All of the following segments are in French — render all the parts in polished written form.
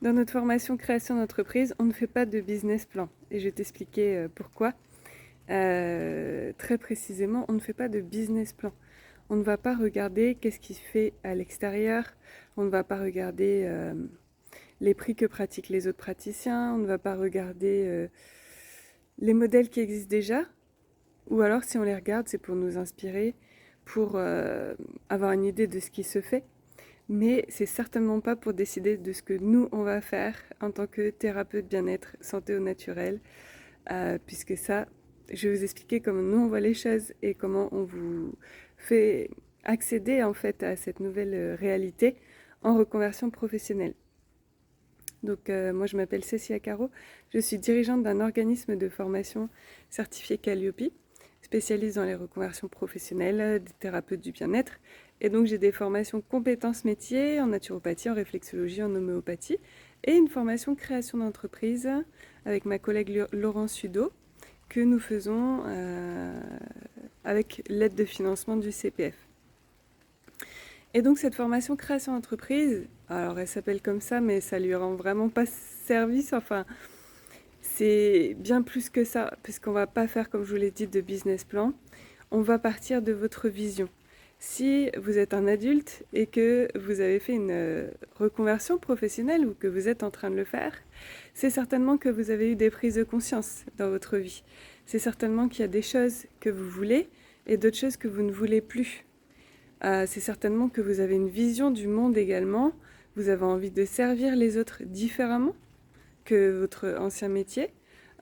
Dans notre formation création d'entreprise, on ne fait pas de business plan. Et je vais t'expliquer pourquoi. Très précisément, on ne fait pas de business plan. On ne va pas regarder qu'est-ce qui se fait à l'extérieur. On ne va pas regarder les prix que pratiquent les autres praticiens. On ne va pas regarder les modèles qui existent déjà. Ou alors, si on les regarde, c'est pour nous inspirer, pour avoir une idée de ce qui se fait. Mais c'est certainement pas pour décider de ce que nous, on va faire en tant que thérapeute bien-être, santé au naturel, puisque ça, je vais vous expliquer comment nous, on voit les choses et comment on vous fait accéder en fait à cette nouvelle réalité en reconversion professionnelle. Donc moi, je m'appelle Cécilia Caro, je suis dirigeante d'un organisme de formation certifié Calliope, spécialiste dans les reconversions professionnelles, des thérapeutes du bien-être. Et donc j'ai des formations compétences métiers en naturopathie, en réflexologie, en homéopathie et une formation création d'entreprise avec ma collègue Laurence Sudeau que nous faisons avec l'aide de financement du CPF. Et donc cette formation création d'entreprise, alors elle s'appelle comme ça, mais ça lui rend vraiment pas service. Enfin, c'est bien plus que ça, puisqu'on va pas faire, comme je vous l'ai dit, de business plan. On va partir de votre vision. Si vous êtes un adulte et que vous avez fait une reconversion professionnelle ou que vous êtes en train de le faire, c'est certainement que vous avez eu des prises de conscience dans votre vie. C'est certainement qu'il y a des choses que vous voulez et d'autres choses que vous ne voulez plus. C'est certainement que vous avez une vision du monde également. Vous avez envie de servir les autres différemment que votre ancien métier.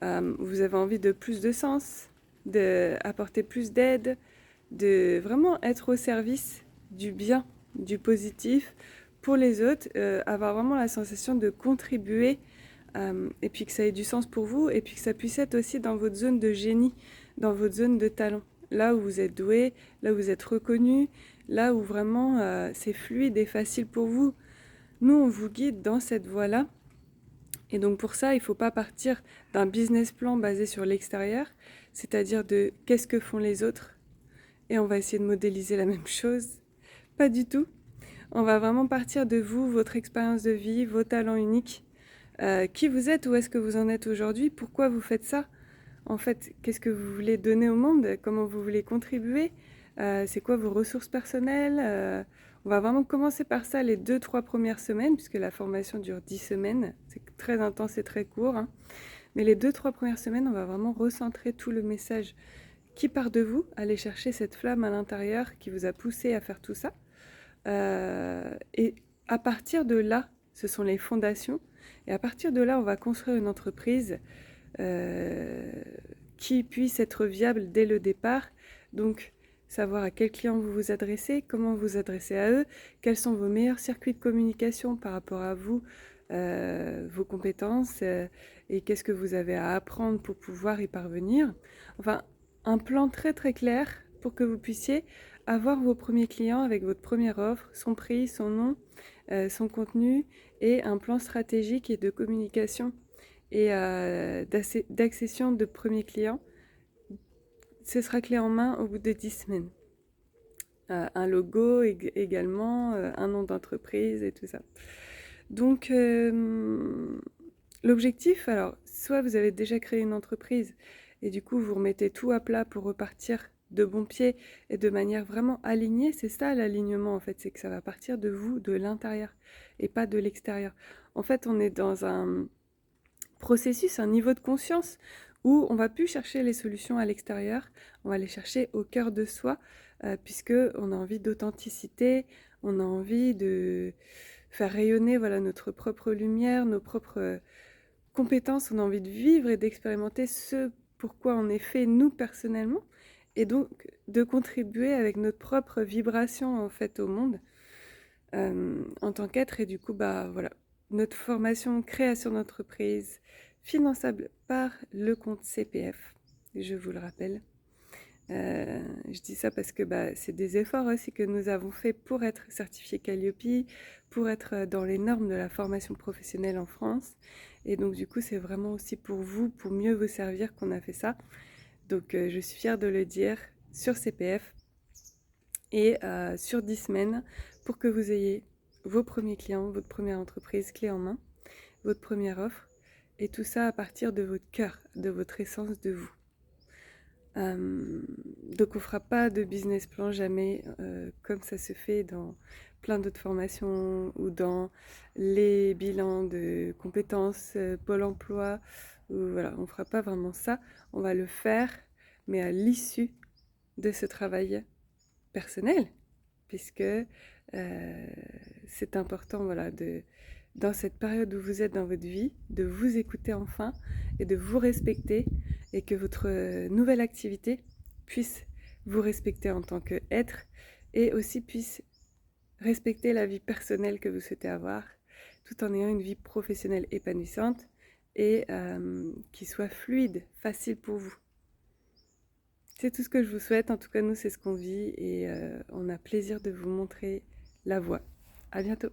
Vous avez envie de plus de sens, d'apporter plus d'aide, de vraiment être au service du bien, du positif pour les autres, avoir vraiment la sensation de contribuer et puis que ça ait du sens pour vous et puis que ça puisse être aussi dans votre zone de génie, dans votre zone de talent. Là où vous êtes doué, là où vous êtes reconnu, là où vraiment c'est fluide et facile pour vous. Nous, on vous guide dans cette voie-là. Et donc pour ça, il ne faut pas partir d'un business plan basé sur l'extérieur, c'est-à-dire de qu'est-ce que font les autres, et on va essayer de modéliser la même chose. Pas du tout. On va vraiment partir de vous, votre expérience de vie, vos talents uniques, qui vous êtes, où est-ce que vous en êtes aujourd'hui, pourquoi vous faites ça. En fait, qu'est-ce que vous voulez donner au monde, comment vous voulez contribuer, c'est quoi vos ressources personnelles. On va vraiment commencer par ça les 2-3 premières semaines, puisque la formation dure 10 semaines, c'est très intense et très court. Hein. Mais les 2-3 premières semaines, on va vraiment recentrer tout le message qui part de vous, aller chercher cette flamme à l'intérieur qui vous a poussé à faire tout ça. Et à partir de là, ce sont les fondations. Et à partir de là, on va construire une entreprise qui puisse être viable dès le départ. Donc, savoir à quel client vous vous adressez, comment vous adressez à eux, quels sont vos meilleurs circuits de communication par rapport à vous, vos compétences et qu'est-ce que vous avez à apprendre pour pouvoir y parvenir. Enfin, un plan très très clair pour que vous puissiez avoir vos premiers clients avec votre première offre, son prix, son nom, son contenu et un plan stratégique et de communication et d'accession de premiers clients. Ce sera clé en main au bout de 10 semaines. Un logo également, un nom d'entreprise et tout ça. Donc, l'objectif, alors, soit vous avez déjà créé une entreprise et du coup, vous remettez tout à plat pour repartir de bon pied et de manière vraiment alignée. C'est ça l'alignement, en fait, c'est que ça va partir de vous, de l'intérieur et pas de l'extérieur. En fait, on est dans un processus, un niveau de conscience où on va plus chercher les solutions à l'extérieur, on va les chercher au cœur de soi, puisque on a envie d'authenticité, on a envie de faire rayonner voilà notre propre lumière, nos propres compétences, on a envie de vivre et d'expérimenter ce pourquoi on est fait nous personnellement, et donc de contribuer avec notre propre vibration en fait au monde en tant qu'être. Et du coup bah voilà, notre formation création d'entreprise finançable par le compte CPF, je vous le rappelle. Je dis ça parce que bah, c'est des efforts aussi que nous avons fait pour être certifié Calliope, pour être dans les normes de la formation professionnelle en France. Et donc du coup, c'est vraiment aussi pour vous, pour mieux vous servir qu'on a fait ça. Donc je suis fière de le dire sur CPF et sur 10 semaines pour que vous ayez vos premiers clients, votre première entreprise clé en main. votre première offre, et tout ça à partir de votre cœur, de votre essence de vous. Donc on ne fera pas de business plan jamais comme ça se fait dans plein d'autres formations ou dans les bilans de compétences Pôle emploi. Voilà, on ne fera pas vraiment ça. On va le faire, mais à l'issue de ce travail personnel, puisque c'est important, voilà, dans cette période où vous êtes dans votre vie, de vous écouter enfin et de vous respecter, et que votre nouvelle activité puisse vous respecter en tant qu'être et aussi puisse respecter la vie personnelle que vous souhaitez avoir, tout en ayant une vie professionnelle épanouissante et qui soit fluide, facile pour vous. C'est tout ce que je vous souhaite. En tout cas, nous, c'est ce qu'on vit et on a plaisir de vous montrer la voie. À bientôt.